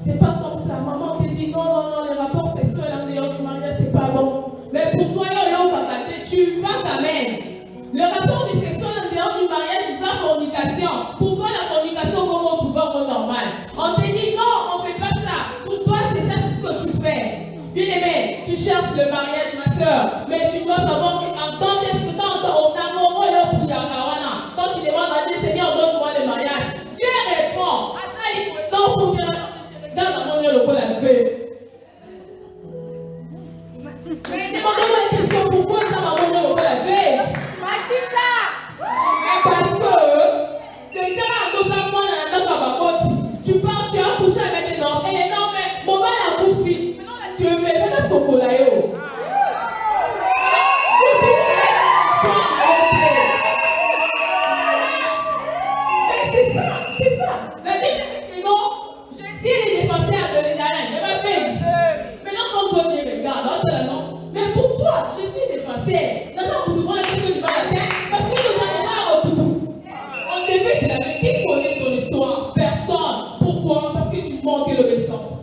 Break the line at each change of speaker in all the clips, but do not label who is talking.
C'est pas comme ça. Maman te dit non, non, non, les rapports sexuels en dehors du mariage, c'est pas bon. Mais pour toi, tu vas quand même. Le rapport sexuel en dehors du mariage, c'est la fornication. Pour toi, la fornication, comme on pouvait avoir normal. On te dit non, on fait pas ça. Pour toi, c'est ça, c'est ce que tu fais. Bien aimé, tu cherches le mariage, ma soeur. Mais tu dois savoir qu'en tant que on a mon rôle pour Yakawana. Quand tu demandes à Dieu, Seigneur, donne-moi le mariage. Dieu répond. Non, pour dire, dans mon Dieu, le col à lever. Demandez-moi la question, pourquoi ça m'a donné le col à lever? Parce que, déjà, nous avons tu pars, tu as couché avec un homme, et non, mais, mon mal a bouffi. Tu veux faire la socolayo. C'est ça. La Bible dit non, je tiens les défenseurs à donner d'arène. Mais ma fille, maintenant quand on dit, regarde, non. Mais pour toi, je suis défenseur. Dans vous la question du mal à terre, parce que nous avons pas au tout. On devait te laver. Qui connaît ton histoire? Personne. Pourquoi? Parce que tu manques l'obéissance.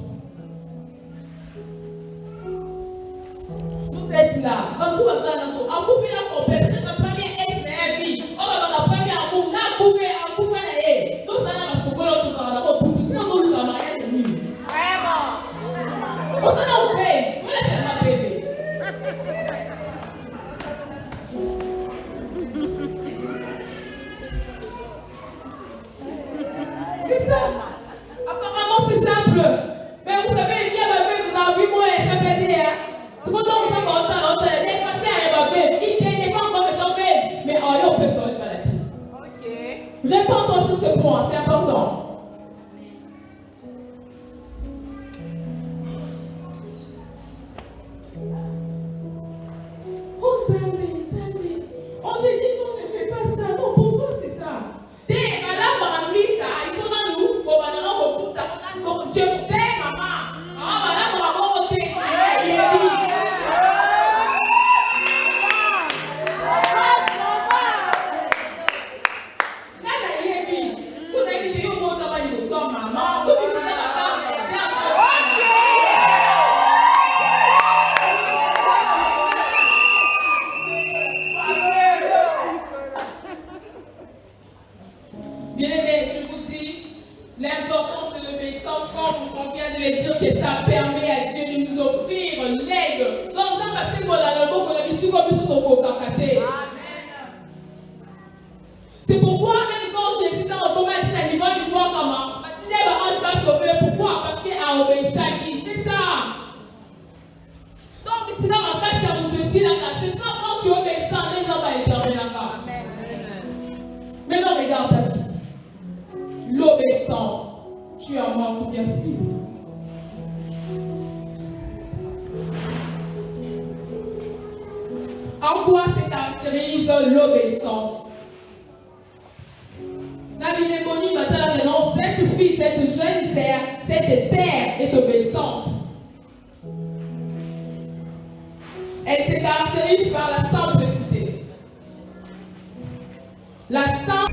Vous êtes là. En vous fait la compète. La première ex-vie. On va dans la première amour. On a bouffé. Nous sommes dans la seconde. Nous sommes dans pour tout ça. Nous sommes dans le mariage. Vraiment. On s'en a ouvert. Vous l'avez pas bébé. C'est ça. Apparemment, c'est simple. Mais vous savez, il y a ma vie, vous avez vu moi, elle s'appelle hein. C'est quand on vous a pas autant, elle est passée à ma vie. Il n'est pas encore de ton vie. Mais en yon, on peut sortir de maladie. Ok. Réponds-toi sur ce point, c'est important. Oh, Zambé. On te dit non, ne fais pas ça. Non, pour toi, c'est ça. T'es malade, maman, il faut dans nous. Bon, maintenant, on coupe ta maman. Je t'aime, maman. Ah, madame, maman, on t'aime. Bien-aimés, je vous dis l'importance de l'obéissance, comme on vient de le dire, que ça permet à Dieu de nous offrir l'aide. Donc, ça va faire pour la langue qu'on a vu comme sur ton cocacaté. C'est pourquoi, même quand Jésus dans le combat, il dit à l'ivre du roi comment l'ange va sauver. Pourquoi? Parce qu'il a obéi à qui? C'est ça. Donc, si dans ma cas, c'est à vous de dire, c'est ça, quand tu obéis à les gens vont éterner là-bas. Mais non, regarde ta vie. L'obéissance, tu en manques bien sûr. En quoi se caractérise l'obéissance? Cette fille, cette jeune sœur, cette Esther est obéissante. Elle se caractérise par la simplicité. La simplicité.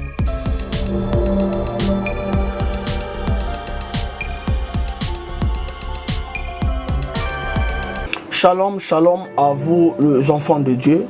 Shalom, shalom à vous les enfants de Dieu.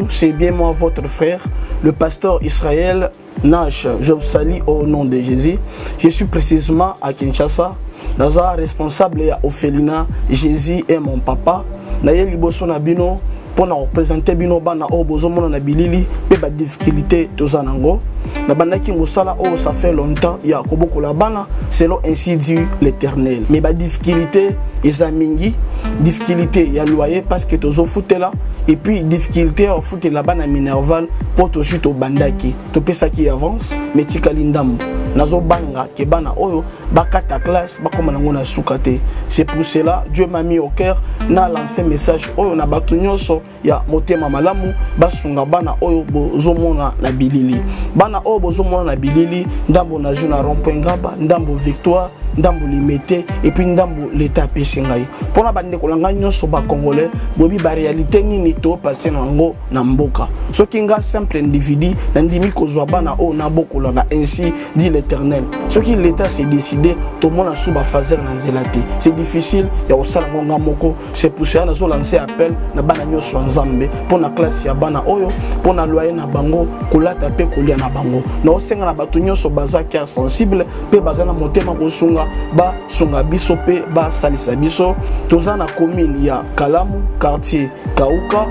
C'est bien moi votre frère, le pasteur Israël Nash. Je vous salue au nom de Jésus. Je suis précisément à Kinshasa. Naza responsable à Ophelina. Jésus est mon papa. Naye liboso na bino pour nous représenter bino bana o bozomona na bilili pe ba difficulté tozanango. Na bandaki ngosala o ça fait longtemps ya koboko la bana selon ainsi dit l'Éternel. Mais ba difficulté ezamingi, difficulté ya loyer parce que tozo foutela et puis difficulté au foute la bana minerval pour to chuto bandaki. To pesa qui avance mais tikalindam. Nazo banga ke bana oyo bakata classe bakoma nango na sukate. C'est pour cela Dieu m'a mis au cœur na lancé message oyo na batu nyonso ya motema malamu basunga bana oyo bozomona na bilili. Bana oyo bozomona na bilili ndambo na juna rond-point Ngaba, ndambo Victoire, ndambo limité et puis ndambo l'état apesi ngai mpona bandeko na ngai nyonso bacongolais boyebi baréalité nini topase nango na mboka soki nga simple individu nandimi kozwa bana oyo nabokola na ainsi dit l'éternel soki l'état s'est décidé tomona su bafaser na nzela te c'est difficile ya kosala ngo nga moko c'est pour cela nazolancer appel na bana nyonso ya nzambe mpona classe ya bana oyo mpona loyer na bango kolata mpe kolia na bango naosenga na bato nyonso baza cœur sensible mpe baza na motema kosunga basunga biso mpe basalisa biso toza na commune ya Kalamu quartier Kauka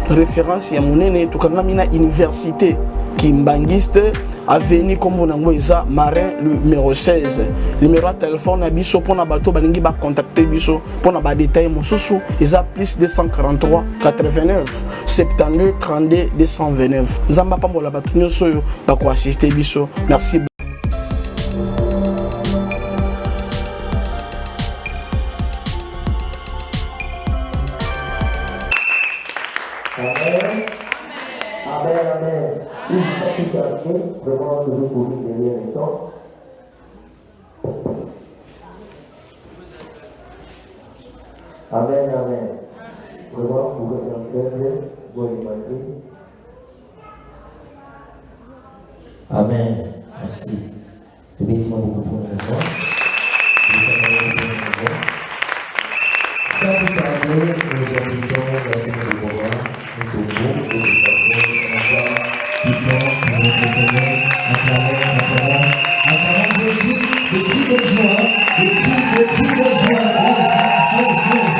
référence ya monene tokangami na université Kimbangiste avenue comme nango eza Marin le numéro 16 numéro de téléphone na biso pona bato balingi ba contacter biso pona ba détail mosusu eza plus 243 89 72 32 229 nzamba pambola bato nyonso yo ba ko assister biso merci.
Vraiment, je vous prie derrière les temps. Amen, amen. Vraiment, vous pouvez faire bonne image. Amen. Merci. Je bénis beaucoup pour le moment. Sans vous tarder, nous invitons la semaine du programme, nous trouvons et nous approchons plus fort pour notre Seigneur, acclamons Jésus, le cri de joie, le cri de joie, yes.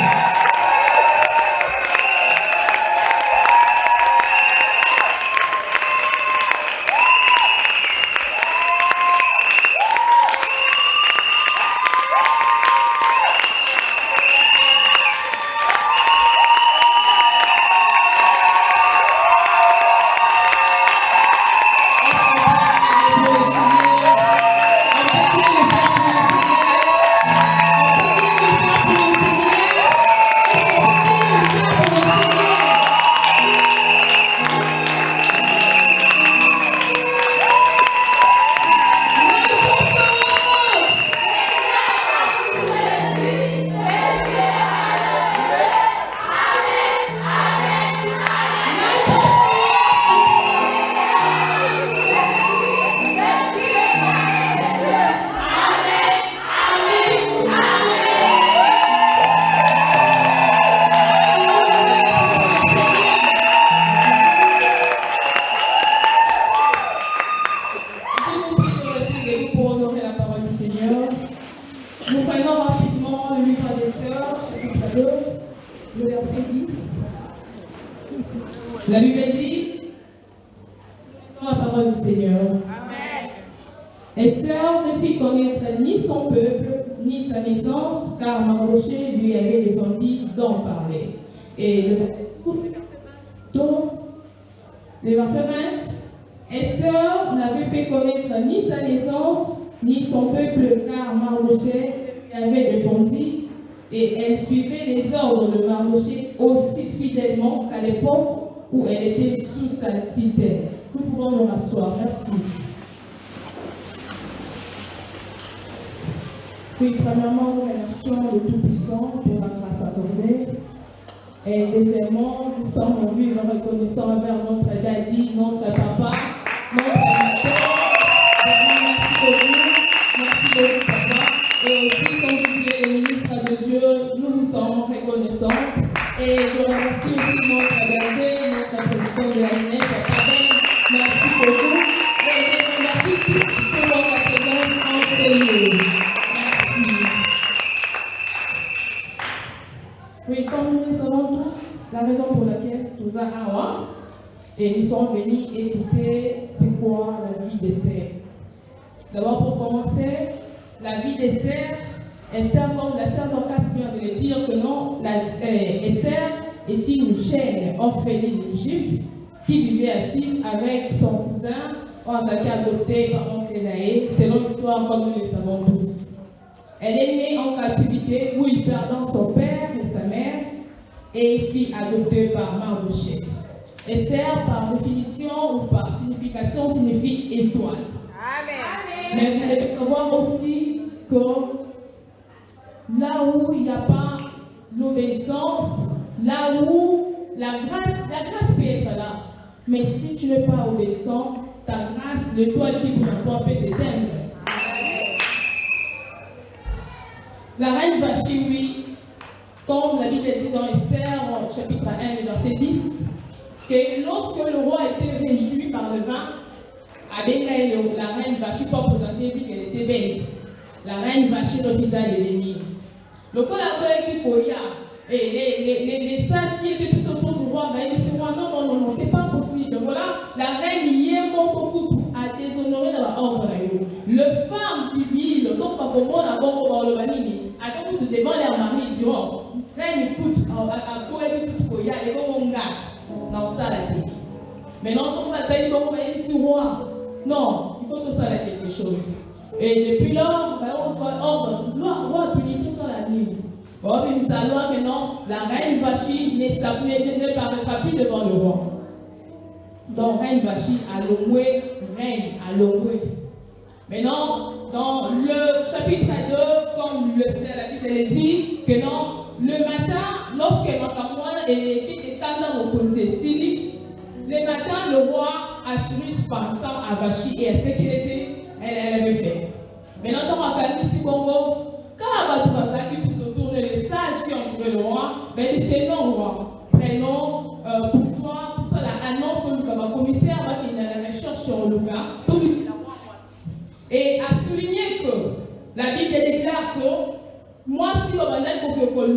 La Bible dit, la parole du Seigneur. Amen. Esther ne fit connaître ni son peuple, ni sa naissance, car Mardochée lui avait défendu d'en parler. Et le verset 20, Esther n'avait fait connaître ni sa naissance, ni son peuple, car Mardochée lui avait défendu, et elle suivait les ordres de Mardochée aussi fidèlement qu'à l'époque où elle était sous sa tutelle. Nous pouvons nous rasseoir. Merci. Puis, premièrement, nous remercions le Tout-Puissant pour la grâce accordée. Et deuxièmement, nous sommes en vue reconnaissants envers notre daddy, notre papa, notre mater. Merci beaucoup, papa. Et aussi, sans oublier le ministre de Dieu, nous sommes reconnaissants. Et je remercie aussi notre berger, notre président de la jeunesse, papa Ben. Merci beaucoup. Et je remercie tous pour votre présence en ce lieu. Merci. Oui, comme nous le savons tous, la raison pour laquelle nous avons et nous sommes venus écouter c'est quoi la vie d'Esther. D'abord, pour commencer, la vie d'Esther, Esther, comme la sœur Dorcas vient de le dire, que non, Esther est une jeune orpheline juive qui vivait assise avec son cousin, qui a adopté par oncle Naé, selon l'histoire comme nous le savons tous. Elle est née en captivité où il perdant son père et sa mère et fut adoptée par Mardochée. Esther, par définition ou par signification, signifie étoile. Amen. Mais vous devez savoir aussi que là où il n'y a pas l'obéissance, là où la grâce peut être là. Mais si tu n'es pas obéissant, ta grâce, l'étoile qui brille en toi peut s'éteindre. La reine Vachi, oui, comme la Bible dit dans Esther, chapitre 1, verset 10, que lorsque le roi était réjoui par le vin, la reine Vachi, pour présenter, dit qu'elle était belle. La reine Vachi refusa de venir. Le collaborateur qui couilla, et les sages qui étaient tout autour du roi, ben, ils se disent non, c'est pas possible. Voilà, la reine y est beaucoup à déshonorer dans l'ordre. Le femme qui vit, le temps pas comme on a bon le banini, à tout devant les maris diront, reine écoute, à quoi écoute couilla, et bon on garde dans ça la tête. Maintenant, on va tailler comme même sur roi. Non, il faut que ça ait quelque chose. Et depuis lors, ben, on doit ordre, roi punir tout ça la nuit. Bon, puis nous savons que non, la reine Vachi ne paraîtra plus devant le roi. Donc, reine Vachi a loué, reine a loué. Maintenant, dans le chapitre 2, comme la Bible dit, que non, le matin, lorsque Makamouane était dans le Konzesili, le matin, le roi Ashurus pensant à Vachi et à ce qu'il était, elle avait fait. Maintenant, dans la Kalisi Bongo, quand Abadou Bazaki tout autour de les sages qui entouraient le roi, ben il dit non, roi, prenons pour toi, tout ça, l'annonce que le commissaire va qu'il y a la recherche sur le cas, tout le et a souligné que la Bible déclare que moi, si on va dire que pour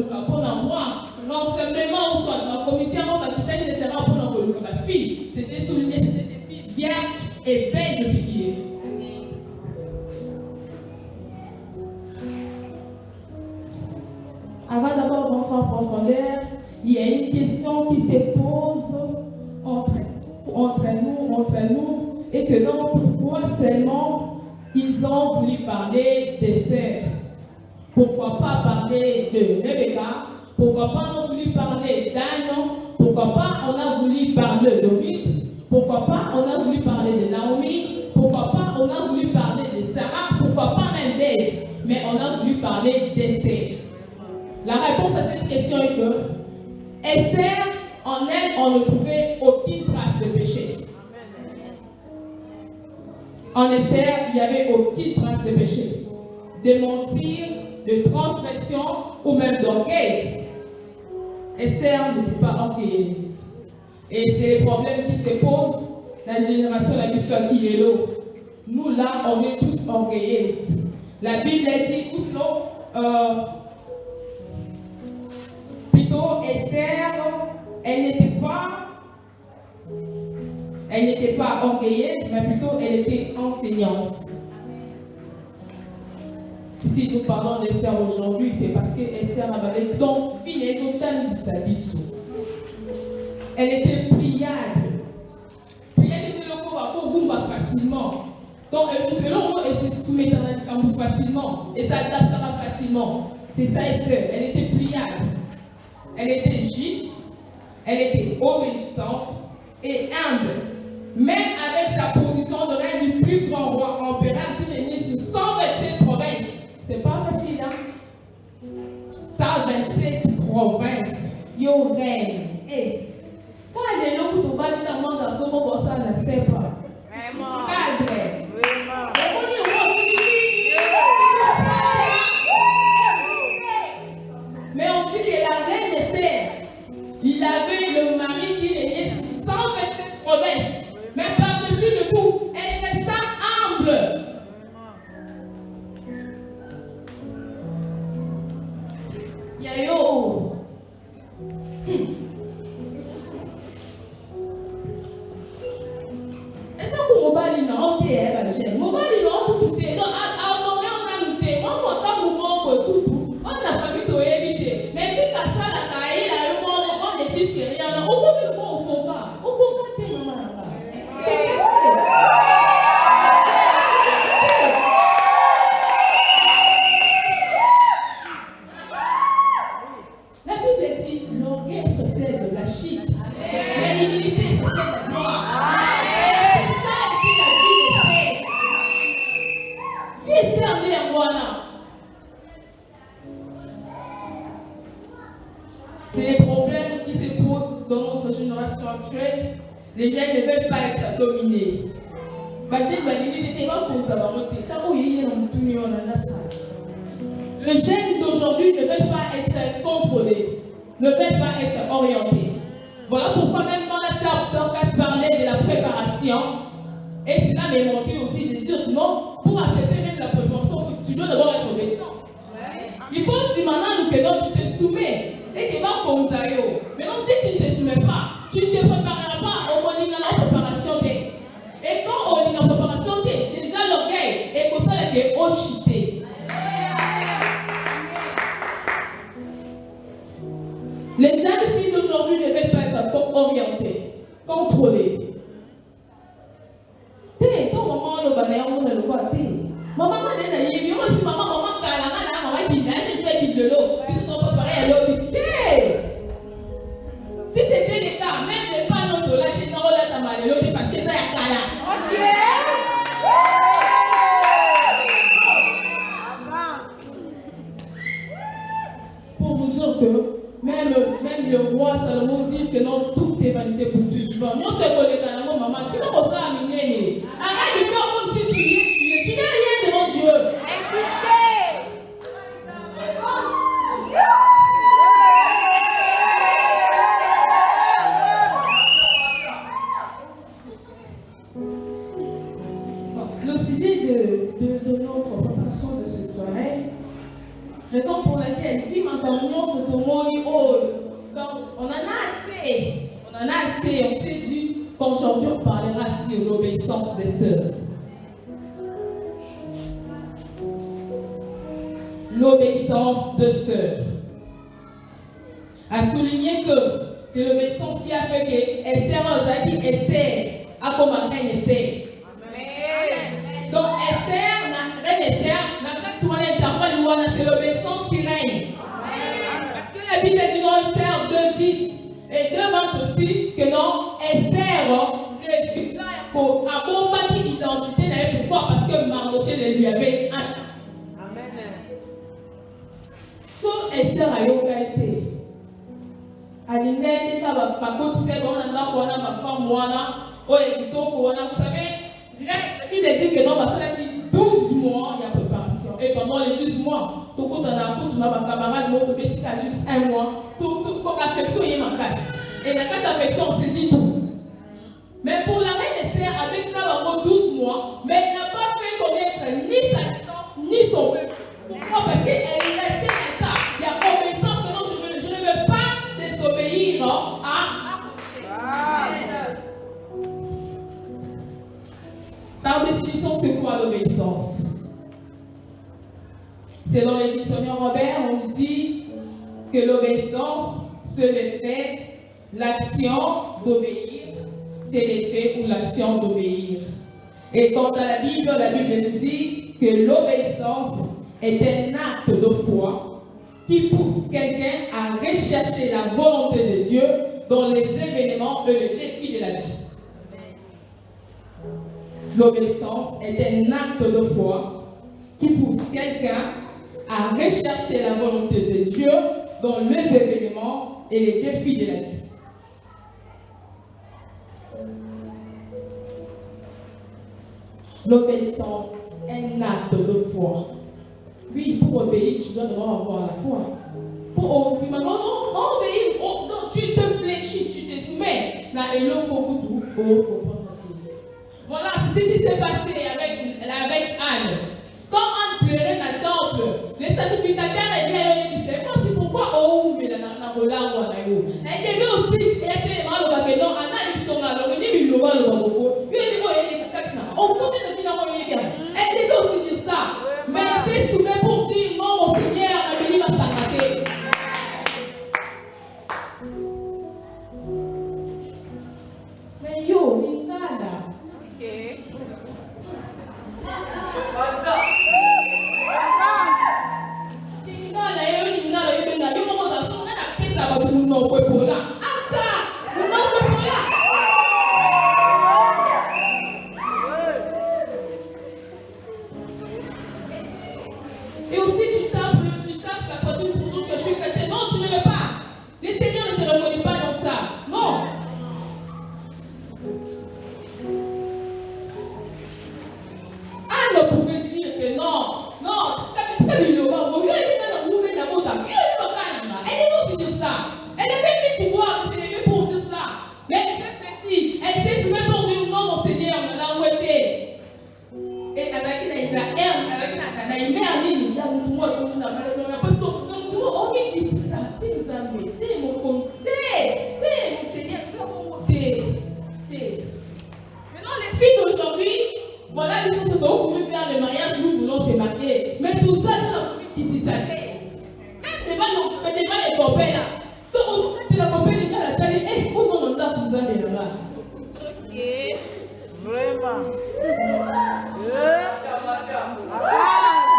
moi, renseignement ou soit ma commissaire va quitter les terrains pour ma fille, c'était souligné, c'était des filles vierges et belles de figure. Avant d'abord d'entrer en profondeur, il y a une question qui se pose entre nous, et que non, pourquoi seulement ils ont voulu parler d'Esther? Pourquoi pas parler de Rebecca? Pourquoi pas on a voulu parler d'Anne? Pourquoi pas on a voulu parler de Ruth? Pourquoi pas on a voulu parler de Naomi? Pourquoi pas on a voulu parler de Sarah? Pourquoi pas même d'Ève? Mais on a voulu parler d'Esther. La réponse à cette question est que Esther, en elle, on ne trouvait aucune trace de péché. En Esther, il n'y avait aucune trace de péché, de mentir, de transgression ou même d'orgueil. Esther n'était pas orgueilleuse. Et c'est le problème qui se pose, la génération la plus qui est là. Nous là, on est tous orgueilleuses. La Bible dit tous plutôt Esther, elle n'était pas orgueilleuse, mais plutôt elle était enseignante. Si nous parlons d'Esther aujourd'hui, c'est parce que Esther avait donc les autant de sa vie. Elle était pliable. Pliable, c'est le corps facilement. Donc, elle se soumettra facilement et s'adaptera facilement. C'est ça Esther. Elle était pliable. Elle était juste. Elle était obéissante et humble. Même avec sa position de reine du plus grand roi empereur qui régnait sur 127 provinces. C'est pas facile, hein? 127 provinces. Yo reine. Et quand elle est là, vous trouvez notamment dans ce moment, ça ne sait pas. Vraiment. Cadre. Vraiment. Mais on dit que la reine Esther, il avait le mari qui régnait sur 127 provinces. Mais par-dessus le tout, elle resta humble. Yayo. Est-ce que mon bali non ok j'aime. Mon bali non pour tout donc on a lutté. Moi quand mouvement pour tout, on a famille to éviter. Mais puis ça la caille là on les fils qui rien. On peut le voir au coca t'es maman. La Bible dit l'orgueil possède la chute, mais l'humilité possède la gloire. Et c'est ça qui la vie d'Esther. Vie Esther dit à moi. génération actuelle, les jeunes ne veulent pas être dominés. Le jeune d'aujourd'hui ne veut pas être contrôlé, ne veut pas être orienté. Voilà pourquoi même quand la sœur Dorcas parlait de la préparation, et cela m'est montré aussi de dire non, pour accepter même la préparation, tu dois d'abord être obéissant. Il faut dire maintenant que non, tu te soumets. Et tu vas pour Zayo. Maintenant, si tu ne te soumets pas, tu ne te prépareras pas au moment de la préparation. Et quand on dit la préparation, déjà l'orgueil est pour ça que tu es ochité. Les jeunes filles d'aujourd'hui ne veulent pas être orientées, contrôlées. Ton maman, le banner, on ne le voit pas. Maman, si c'était le cas, même les panneaux de la c'est parce que ça y a cala. Pour vous dire que même le roi Salomon dit que non, tout est vanité pour celui qui va. Non, c'est que les canaux, maman, tu vas pas ça à miner. Arrête de faire comme si tu n'es rien devant Dieu. Le sujet de notre préparation de cette soirée, raison pour laquelle si maintenant ce tomo donc on en a assez, on s'est dit qu'aujourd'hui on parlera sur l'obéissance d'Esther. L'obéissance d'Esther a souligné que c'est l'obéissance qui a fait que Esther a comme reine Esther. Donc Esther, reine Esther, c'est l'obéissance qui règne. Parce que la Bible dit dans Esther 2:10 et 2:20 aussi que non, Esther refuse pour avoir une identité. Pourquoi? Parce que Mardochée lui avait un. Amen. So Esther a été. Alinga était à ma côte, c'est bon, ma femme, vous savez, la Bible dit que non, parce qu'elle a dit 12 mois, il y a préparation. Et pendant les 12 mois, tout le monde a camarade, l'autre petit a juste 1 mois. Toute affection est ma casse. Et la carte d'affection, on s'est dit tout. Mais pour la reine Esther, avec ça, 12 mois, mais elle n'a pas fait connaître ni sa naissance, ni son peuple. Pourquoi? Parce qu'elle est restée état. Il y a obéissance que non, je ne veux pas désobéir à. Par définition, c'est quoi l'obéissance? Selon les dictionnaires Robert, on dit que l'obéissance, c'est le fait, l'action d'obéir, c'est l'effet ou l'action d'obéir. Et quant à la Bible nous dit que l'obéissance est un acte de foi qui pousse quelqu'un à rechercher la volonté de Dieu dans les événements et les défis de la vie. L'obéissance est un acte de foi qui pousse quelqu'un à rechercher la volonté de Dieu dans les événements et les défis de la vie. L'obéissance est un acte de foi. Oui, pour obéir, tu dois d'abord avoir la foi. Pour obéir, non, obéir, non, tu te fléchis, tu te soumets. Voilà, c'est ce qui s'est passé avec Anne. Quand Anne pleurait dans le temple, les sacrificateurs étaient disent pourquoi mais elle devait aussi être mal au bac. Non, Anna, ils sont là. Elle devait aussi dire ça. Mais elle s'est soumue pour dire non, mon Seigneur, la béni va s'arrêter. Mais yo, Ningala. Ok. ça. Même devant les copains là. Donc, tu la copain, il a la taille. Eh, oh non, on a comme ça, mais là.
Ok. Vraiment.
Il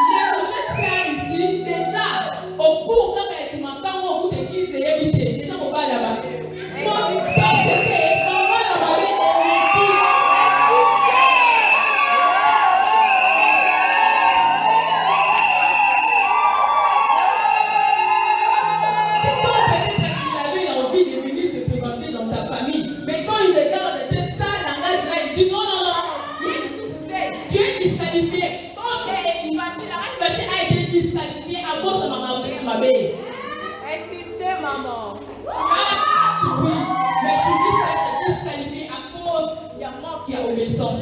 y a le jeune frère ici, déjà, au cours quand elle est maintenant, au cours de qui c'est évité. Déjà, on va là-bas. Moi, parce que on va là-bas et c'est toi peut-être qu'il avait envie de venir se présenter dans ta famille. Mais quand il regarde ça, langage là, il dit non, non, non. Tu es disqualifié. Il a été disqualifié à cause de ma belle.
Insistez, maman.
Oui, mais tu dis que tu es disqualifié à cause il y a moi qui a obéissance.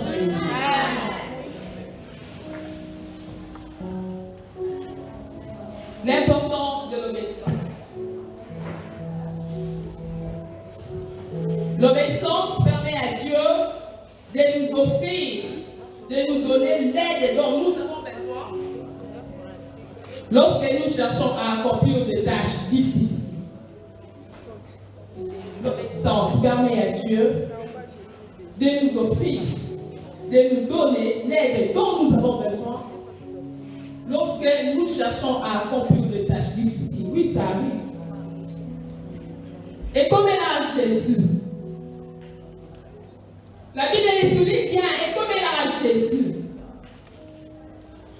L'importance de l'obéissance. L'obéissance permet à Dieu de nous offrir, de nous donner l'aide dont nous avons besoin lorsque nous cherchons à accomplir des tâches difficiles. L'obéissance permet à Dieu de nous offrir, de nous donner l'aide dont nous avons besoin lorsque nous cherchons à accomplir des tâches difficiles. Oui, ça arrive. Et comme elle a Jésus, la Bible les souligne bien, et comme elle a Jésus.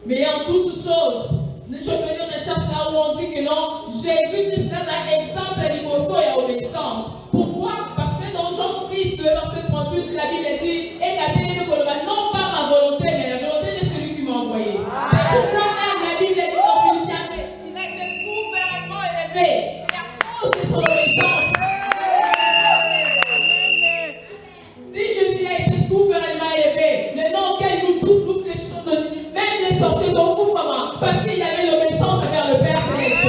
Mais en toutes choses, je vais venir rechercher là où on dit que non, Jésus-Christ est un exemple d'émotion et obéissance. Pourquoi? Parce que dans Jean 6, le verset 38, la Bible dit, et la Bible dit, non pas ma volonté, mais la volonté de celui qui m'a envoyé. C'est pourquoi même la Bible dit dans Philippiens qu'il a été souverainement élevé. Et à cause de son obéissance. Si Jésus a été souverainement élevé, maintenant auquel nous tous nous fléchons, même les sorciers dont vous, comment? Parce qu'il y avait l'obéissance envers le Père Céleste.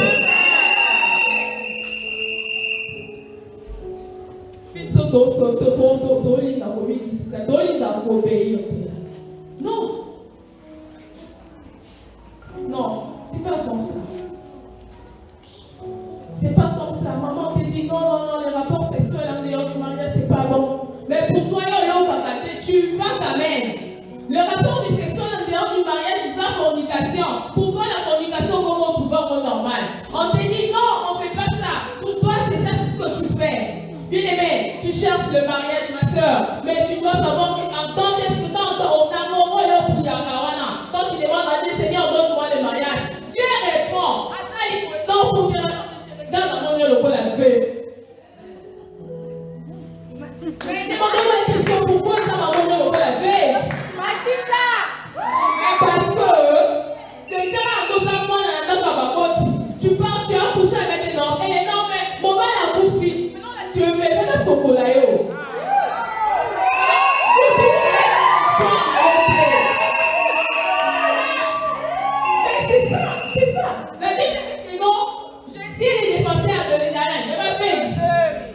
Non. Non, c'est pas comme ça. C'est pas comme ça. Maman te dit non, non, non, les rapports sexuels en dehors du mariage, c'est pas bon. Mais pour toi, tu vas quand même. Le rapport sexuel en dehors du mariage, c'est la fornication. Pourquoi la fornication comme un pouvoir normal? On te dit non, on fait pas ça. Pour toi, c'est ça, c'est ce que tu fais. Bien aimé, tu cherches le mariage, ma soeur, mais tu dois savoir qu'en tant que quand tu demandes à Dieu, Seigneur, donne-moi le mariage, Dieu répond. Non, pour que dans mon Dieu, le col à demandez-moi la question, pourquoi ça m'a donné le col à parce que déjà, nous avons tu pars, tu as couché avec un homme, et non, mais mon mal a bouffi. Maintenant, là, tu veux faire la socolayo. C'est ça. La Bible dit que non, je tiens les défenseurs à donner la reine. Elle m'a fait vite.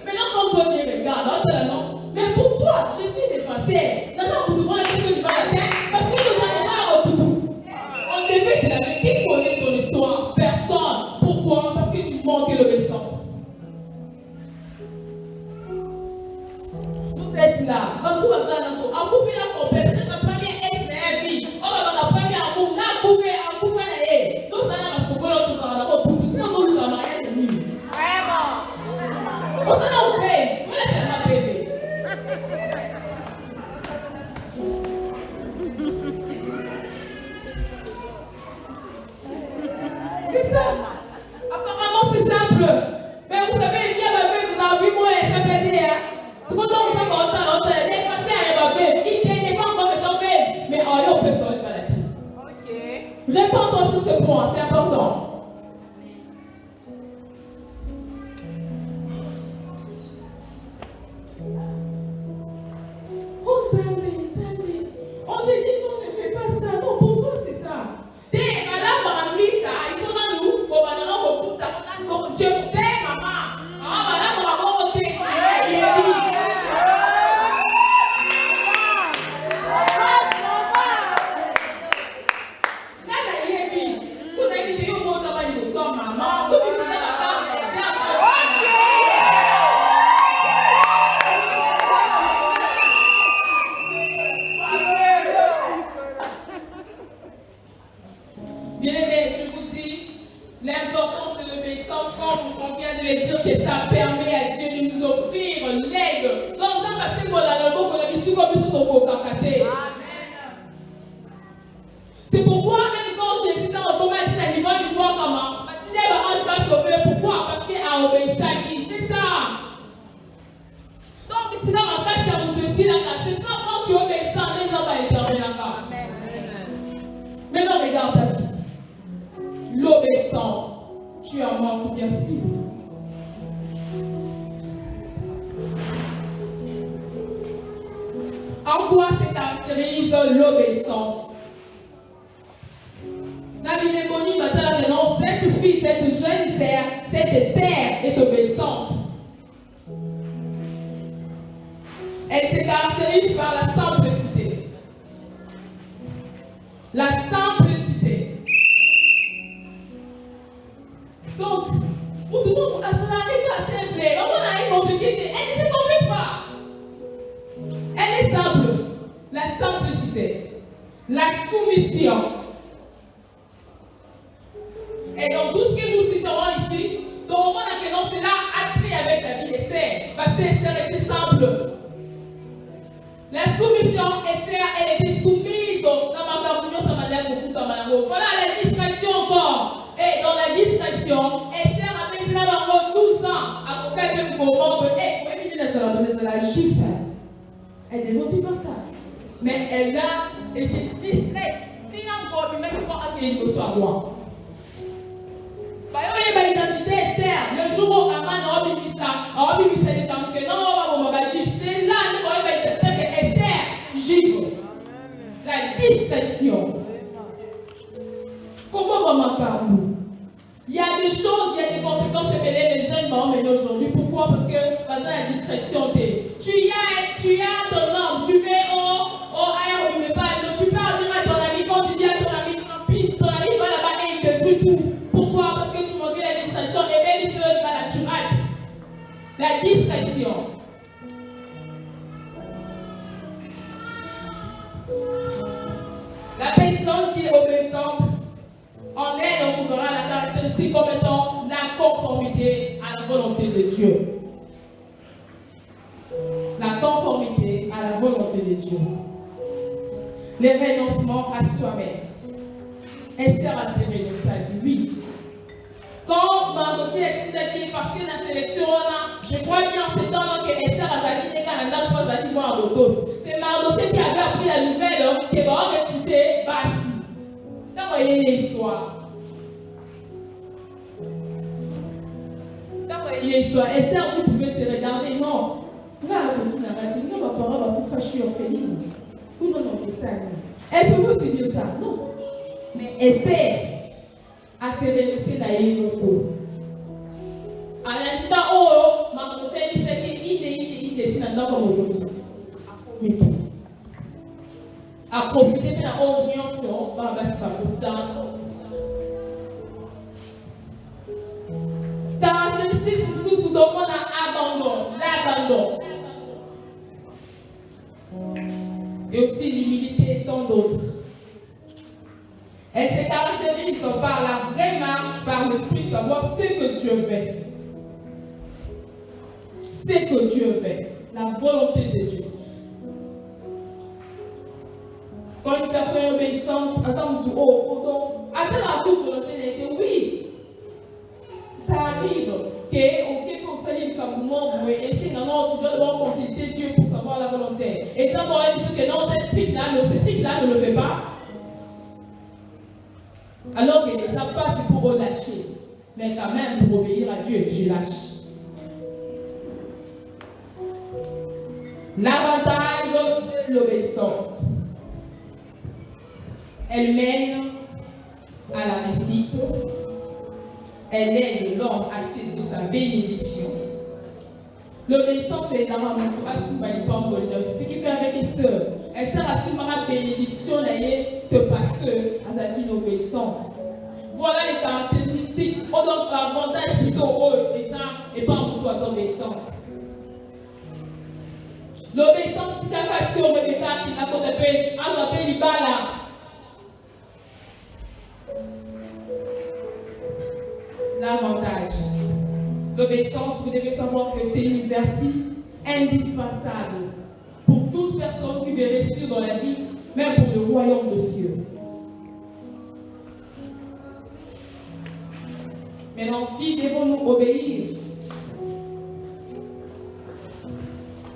Maintenant, quand on dit, regarde, non. Mais pour toi, je suis défenseur. Non, pour toi, la question du mal à terre. Parce que nous avons pas autour. On devait te laver. Qui connaît ton histoire? Personne. Pourquoi? Parce que tu manques l'obéissance. Vous êtes là. En dessous, on bouffe la compète. La première ex-vie. On va dans la première amour. On a bouffé. Nous sommes dans la seconde, nous sommes dans pour tout ça, nous sommes dans le mariage. Vraiment. On s'en a ouvert. On a fait un bébé. C'est ça. Apparemment, c'est simple. Mais vous savez, il y a ma fille, vous avez vu moi, elle s'appelle Théa. C'est quand on vous a pas longtemps, elle est passée à ma fille. Il n'est pas encore de ton fille. Mais en rien, on peut sauver la maladie. Réponds-toi sur ce point, c'est important. Oh, Zambé. On te dit non, ne fais pas ça. Non, pour toi, c'est ça. T'es malade, maman, il faut dans nous. Bon, maintenant, on coupe ta maman. Je paie, maman. Ah, madame, maman, on te dit. Nana, il est bien. Ce qu'on a dit, on Bien-aimés, je vous dis, l'importance de l'obéissance, comme on vient de le dire, que ça permet à Dieu de nous offrir l'aide. Donc, ça va faire c'est pourquoi, même quand Jésus dans le combat, il dit, il dit, comment je vais sauver. Pourquoi? Parce qu'il a obéi à qui? C'est ça. Donc, si dans mon cas, c'est à vous de dire, c'est ça, quand tu obéis ça, les gens vont éterner là-bas. Maintenant, regarde ta vie. L'obéissance, tu en manques bien sûr. En quoi se caractérise l'obéissance? Cette fille, cette jeune sœur, cette Esther est obéissante. Elle se caractérise par la simplicité. La simplicité. Donc, vous devez à cela simple. Elle est compliquée. Elle ne se complique pas. Elle est simple. La simplicité. La soumission. Et dans tout ce que nous citerons ici, donc on a que non, cela a créé avec la vie d'Esther. Parce que Esther était simple. La soumission, Esther, elle était soumise dans ma communion, ça m'a dit beaucoup dans ma langue. Voilà la distraction encore. Et dans la distraction, Esther avait dit là 12 ans. À peu près un moment, la juive. Elle devait aussi faire ça. Mais elle a été distraite. Si elle a encore du même temps à accueillir le soir roi. L'identité Esther, le jour où Aman a mis ça, a mis ça, il a dit que non, on va c'est là que Esther gifle. La discrétion. Comment on m'en parle? Il y a des choses, il y a des conséquences que les jeunes vont mener aujourd'hui. Pourquoi? Parce que par exemple, la discrétion, tu as ton homme, tu fais tu parles de ton ami, quand tu dis à ton ami va là-bas et il te dit tout. Pourquoi? Parce que tu manques la distraction et même il te dit la tu rates. La distraction. La personne qui est obéissante, en elle, on trouvera la caractéristique comme étant la conformité à la volonté de Dieu. La conformité à la volonté de Dieu. Les renoncements à soi-même. Esther a ses renoncé à Dieu, oui. Quand Mardoché est dit parce que la sélection, je crois bien en ces temps-là que Esther a dit c'est Mardoché qui avait appris la nouvelle qui va recruter Bassi. Vous voyez l'histoire. Vous voyez l'histoire. Esther, vous pouvez se regarder, non. Là, on va parler, on va fâcher Ophélie. Vous non, non, ça. Elle peut vous dire ça, non. Mais Esther a se renoncé d'ailleurs beaucoup. À l'instant où Mardoché dit qu'il est maintenant comme opposition. À profiter de la union sur caractéristique sous le monde l'abandon. Et aussi l'humilité et tant d'autres. Elle se caractérise par la vraie marche, par l'esprit, savoir ce que Dieu veut. Ce que Dieu veut. La volonté de Dieu. Quand une personne est obéissante, attends la toute volonté de Dieu, oui. Ça arrive que on s'allie comme moi, et c'est non, tu dois d'abord consulter Dieu pour savoir la volonté. Et ça pour être sûr que non, ce truc-là ne le fait pas. Alors que les pas c'est pour relâcher. Mais quand même, pour obéir à Dieu, je lâche. L'avantage de l'obéissance. Elle mène à la réussite. Elle aide l'homme à saisir sa bénédiction. L'obéissance est dans la ce qui fait avec Esther. Esther a si ma bénédiction c'est parce que elle a une obéissance. Voilà les caractéristiques. On donne avantage plutôt et pas en plutôt obéissance. L'obéissance, c'est la face qu'on me met à côté de l'ibala. l'avantage. L'obéissance, vous devez savoir que c'est une vertu indispensable pour toute personne qui veut réussir dans la vie, même pour le royaume des cieux. Maintenant, qui devons-nous obéir?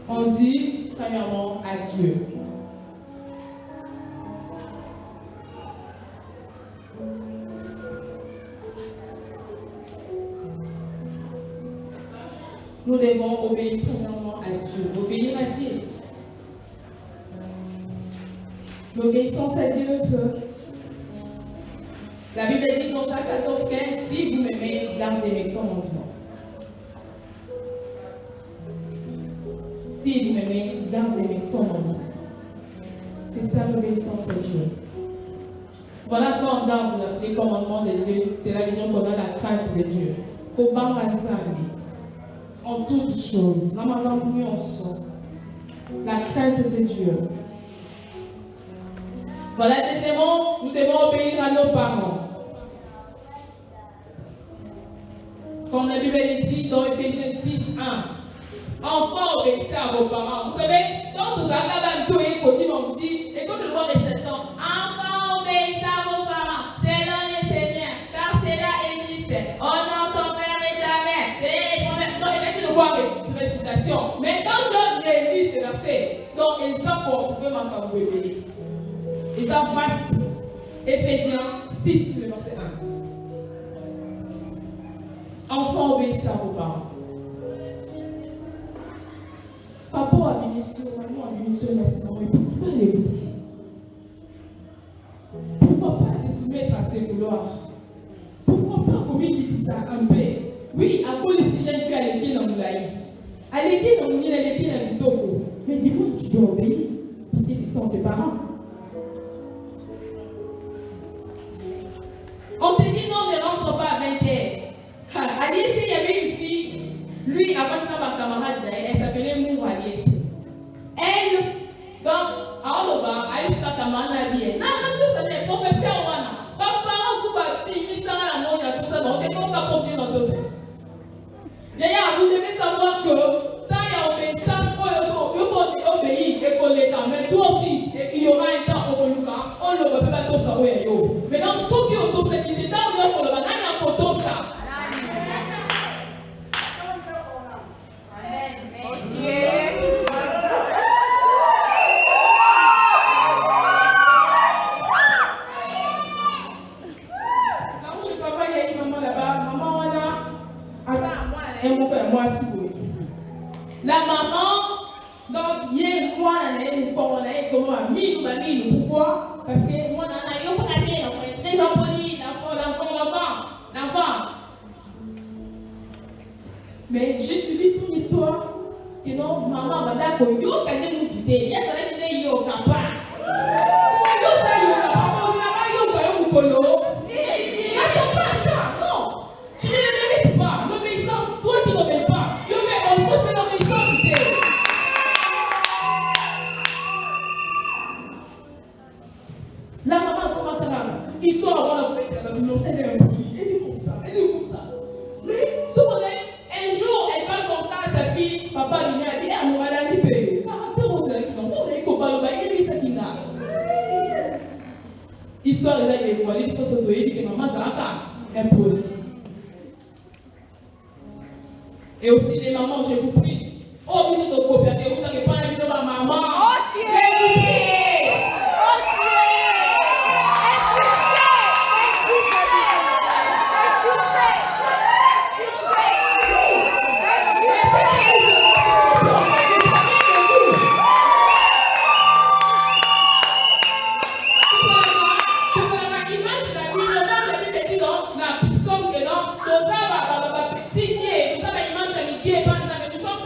On dit, premièrement, à Dieu. Nous devons obéir premièrement à Dieu. Obéir à Dieu. L'obéissance à Dieu, la Bible dit dans Jacques 14, 15, si vous m'aimez, gardez mes commandements. Si vous m'aimez, gardez mes commandements. C'est ça l'obéissance à Dieu. Voilà quand on garde les commandements de Dieu, c'est là qu'on a la crainte de Dieu. Faut pas en toutes choses. La crainte de Dieu. Voilà, deuxièmement, nous devons obéir à nos parents. Comme la Bible dit dans Ephésiens 6, 1. Enfants, obéissez à vos parents. Vous savez, quand vous avez tout et on vous dit, et quand le voir l'expression, enfants, obéissez à vos parents. Cela le Seigneur, car cela est juste. Honore ton père et ta mère. C'est les promesses. Non, il y a que voir les citations. Mais quand je relis ces versets, donc ils ont pour pouvoir m'en obéir. Ils ont vaste. Ephésiens 6, le verset 1. Enfants, obéissez à vos parents. Papa a ministre, maman a ministre, merci maman, mais pourquoi l'écouter? Pourquoi pas les soumettre à ses vouloirs? Pourquoi pas comme il dit ça un peu? Oui, à cause de ces jeunes filles à l'équipe dans Moulaï. À l'équipe dans Moulaï, à l'équipe dans Kitoko. Mais dis-moi, tu dois obéir. Parce que ce sont tes parents. On te dit non, ne rentre pas à 20h. Aliès, il y avait une fille, lui, avant ça, ma camarade, elle s'appelait Mour Aliès. Elle, donc, à Oloba, a eu sa camarade habillée. Non, tout ça, les professeurs, papa, on coupe à Bini, ça, la non, il y a tout ça, donc, et comment t'as profité dans tout ça? D'ailleurs, vous devez savoir que, tant il y a obéissance, il faut obéir et qu'on l'État. Mais toi aussi, il y aura un temps pour nous, on ne peut pas tout ça, oui, yo. Maintenant, ceux qui ont tout ça, qui étaient dans le monde, on a pour tout ça. La maman, donc, il y a moi, pourquoi? Parce que moi, très impoli, l'enfant. Mais j'ai suivi son histoire. Que non, maman, madame, yo, quand nous quitter, il y a des yo, kappa. C'est yo, ça, yo, kappa. On dit là-bas, yo, n'attends pas ça, non. Tu ne le mérites pas. L'obéissance, toi, tu n'obéis pas. Yo, mais on peut faire l'obéissance. La maman, comment ça va? Histoire, on va la mettre à la maison, elle est comme ça. Mais, souvent, un jour, elle parle comme ça à sa fille, papa lui a dit, ah, moi, elle a dit, histoire là, il est voilé, il dit que maman, ça va impoli. Et aussi, les mamans, je vous prie, oh, vous êtes au coopératif, vous n'avez pas envie de ma maman. Je vous prie. Nous sommes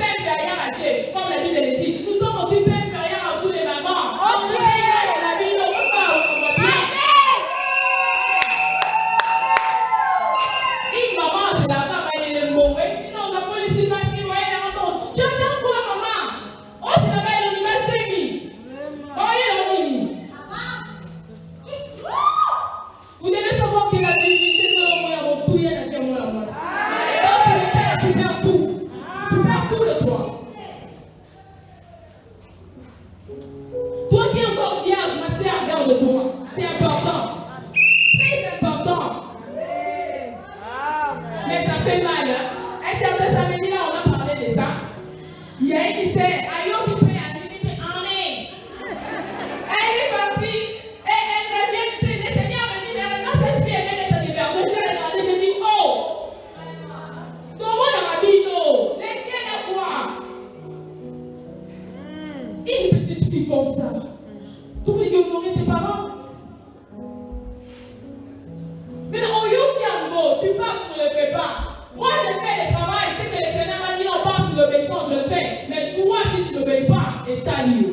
tu parles, tu ne le fais pas. Moi, je fais le travail, c'est que le Seigneur m'a dit, on part sur l'obéissance, je le fais. Mais toi, si tu n'obéis pas, et t'as lieu.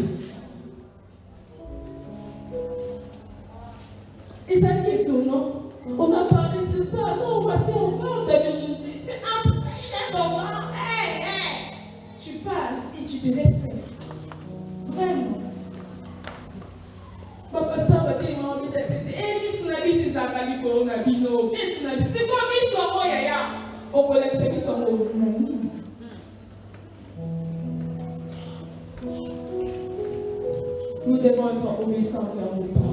Et ça qui est étonnant, on a parlé de ça, non, on va passer encore ta virginité. C'est un très moment. Tu parles et tu te laisses faire. Vraiment. Ma pasteur va dire, on va d'accepter. Et Miss Nabi, c'est ça, Kali Koronabino. Miss Nabi, c'est quoi Miss Tomo Yaya? Au collège, c'est Miss Tomo Nani. Nous devons être obéissants envers nos parents.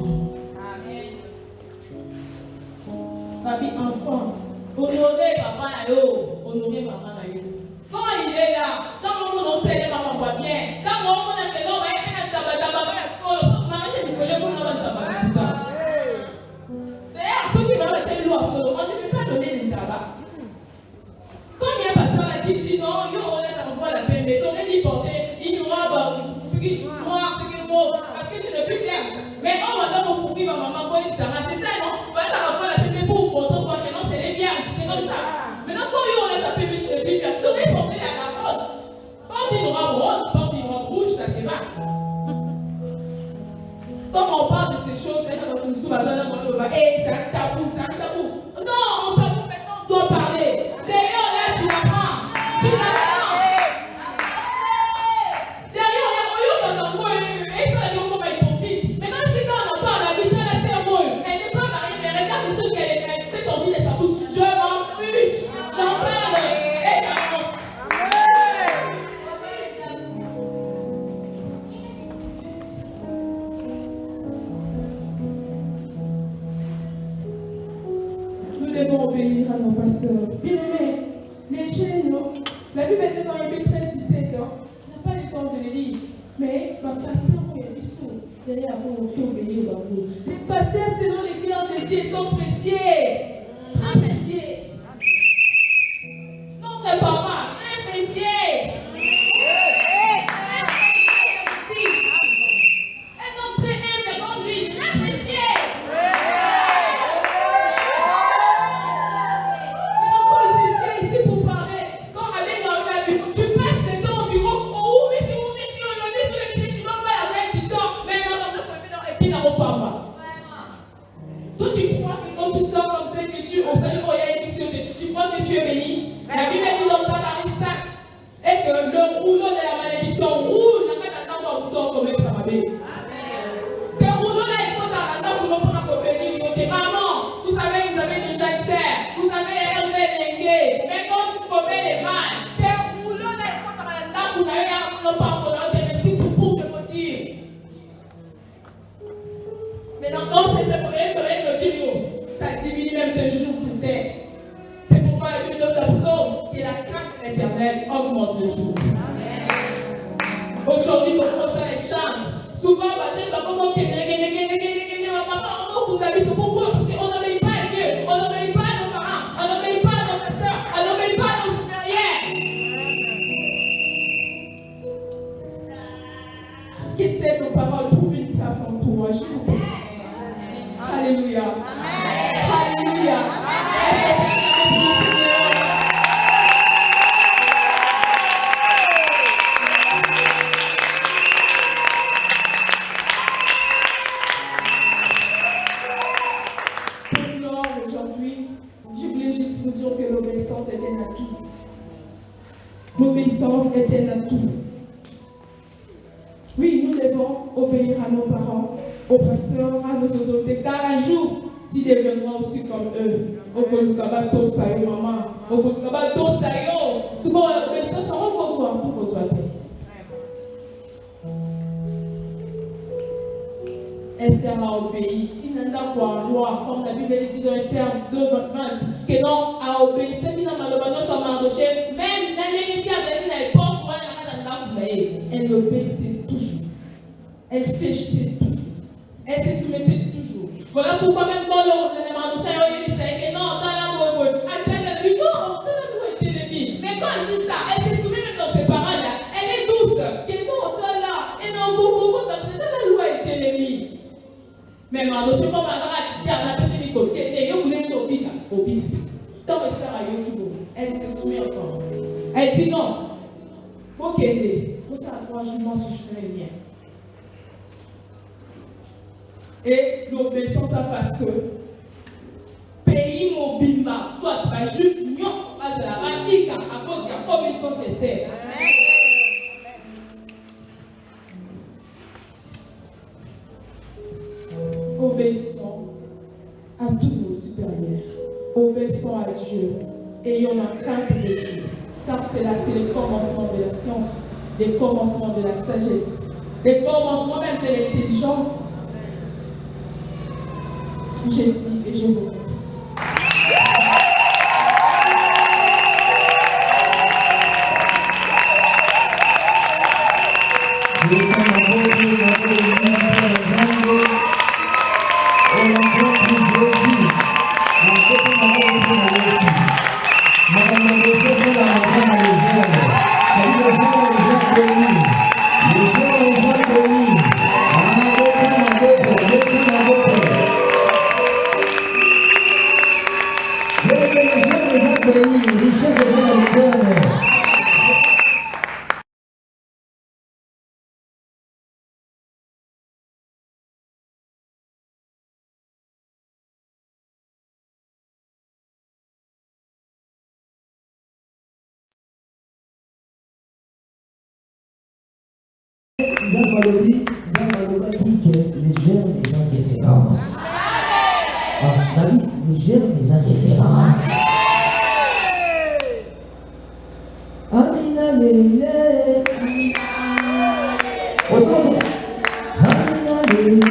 Papi enfant, honorer papa na yo, honorer maman na yo. Quand il est là, quand on nous enseigne maman va bien, quand on nous dit que non, mais il y a un tabac, manger du collègue pour nous tabac. D'ailleurs, ceux qui m'ont fait l'eau solo, on ne peut pas donner des tabac. Quand il y a un pasteur qui dit non, yo on est en voie la paix, mais on est dit porter, il nous rend ce qui est noir, ce qui est beau, parce que tu ne peux plus faire. Mais on va donc pour qui ma maman quoi il s'arrête, c'est ça non? On va être en voie la paix. Maintenant, quand on est tapé, mais tu ne peux pas. Je devrais porter à la rose. Porte une robe rose, porte une robe rouge, ça te va. Quand on parle de ces choses, c'est un tabou, c'est un tabou. Non, on s'en fout maintenant, on doit parler. D'ailleurs, là, tu l'apprends. Tu l'apprends. D'ailleurs, il y a un mot, et ça, il y a un mot hypocrite. Maintenant, c'est quand on en parle, la vie, elle c'est un mot. Elle n'est pas mariée, mais regarde ce qu'elle fait sortir de sa bouche. Je m'en fiche. J'en parle et j'avance. Nous devons obéir à nos pasteurs. Bien aimés, les jeunes, la Bible dit dans Hébreux 13-17, on n'a pas le temps de le lire. Mais ma pasteur, ils sont derrière avant d'obéir à vous. Les pasteurs, selon les cœurs de Dieu, sont précieux. Très précieux. Notre papa, très précieux. Un homme très humble comme lui, très précieux. Mais quand il s'est ici pour parler, quand avec dans la vie, tu passes le temps au bureau, oh oui, tu vas pas la veille du temps, mais non, et puis dans mon papa. Toi, tu crois que quand tu sors comme ça, que tu crois que tu es béni? La Bible dit dans Zacharie 5 et que le rouleau de la malédiction roule dans un bouton comme le travail. Ce rouleau-là, il faut dans pour nous prendre bénir. Maman, vous savez, vous avez des jacteurs, vous avez Hervé Lengue, mais quand vous commets les mal, ce rouleau-là, il faut dans pour nous pardonner, mais si vous pouvez me dire. Maintenant, quand c'est le vidéo, ça diminue même de jours sur terre. C'est pourquoi la Bible de psaume et la crainte éternelle augmente le jour. Aujourd'hui, comment ça change? Souvent, je ne comment pourquoi? Parce qu'on n'obéit pas à Dieu, on n'obéit pas à nos parents, on n'obéit pas à nos pasteurs, on n'obéit pas à nos supérieurs. Qui sait nos paroles trouvent une place en toi? Je vous prie. Alléluia. Alléluia. Aujourd'hui, je voulais juste vous dire que l'obéissance est un atout. L'obéissance est un atout. Oui, nous devons obéir à nos parents, aux pasteurs, à nos autorités, car un jour, tu deviendras aussi comme eux. Au Kolukabato Sayo, maman. Au Kolukabato Sayo. Souvent, l'obéissance, on va reçoit tout reçoit. Esther a obéi. Tinanda kwa roi, comme la Bible dit dans Esther 2, 20, que non, a obéi. C'est bien dans Malobano, sur Mardoché, même dans les médias, elle obéissait toujours. Elle fêchait toujours. Elle se soumettait toujours. Voilà pourquoi même dans le Mardoché, il disait que non, dans la boue, elle dit non, dans la boue était l'ennemi. Mais quand il dit ça, elle se souvient même dans ses paroles là. Elle est douce. Que non, dans là, et non, beaucoup, dans la loi était l'ennemi. Mais Mardoché, comme un rat, il a dit à la personne, il dit, vous voulez obéir. Tant que frère a eu qui elle se soumet encore. Elle dit non. Ok, vous savez, 3 jours, moi, si je fais rien. Et l'obéissance à face que pays mobile, soit pas juste non, à la radique à cause de la commission c'était. Obéissons à tous nos supérieurs. Obéissons à Dieu. Ayons la crainte de Dieu. Car c'est là, c'est le commencement de la science, le commencement de la sagesse, le commencement même de l'intelligence. Je dis et je vous remercie.
Les jeunes les en référence. David, les jeunes les en référence. Amina lele. Amina lele.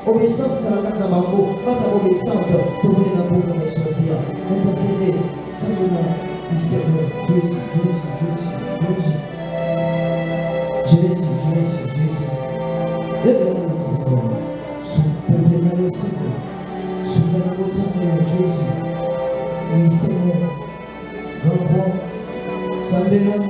Obéissance à la carte d'Amambo, pas à obéissance, tout le monde est dans le monde social. Intercédez, Seigneur, Seigneur, Jésus. Lève-le, Seigneur, son peuple est le Seigneur, son peuple est Jésus. Oui, Seigneur, grand roi, Sambélan.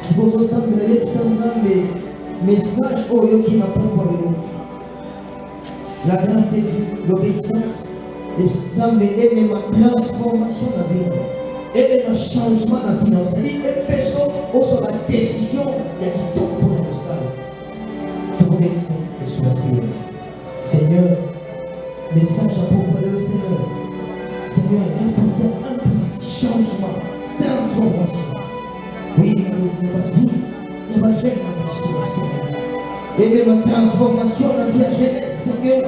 Si vous ressemblez à message au qui m'a proposé la grâce de Dieu, l'obéissance, et même ma transformation de la vie, et un changement de la vie, et personne sur la décision, il y a qui tout pour le salut. Tout le monde est choisi. Seigneur, message à proposer au Seigneur. Seigneur, important un plus changement, transformation. Oui, la vie, l'évangile, la histoire, Seigneur. Et même la transformation de la vie à jeunesse, Seigneur.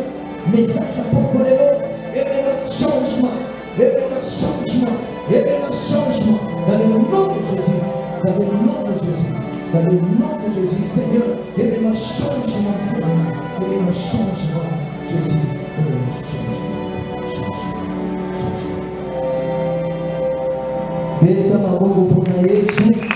message à Pokolelo, et un changement, dans le nom de Jésus, dans le nom de Jésus, dans le nom de Jésus, Seigneur, et un changement, Seigneur, et un changement, Jésus, et un changement. Beta maboko pour Yesu.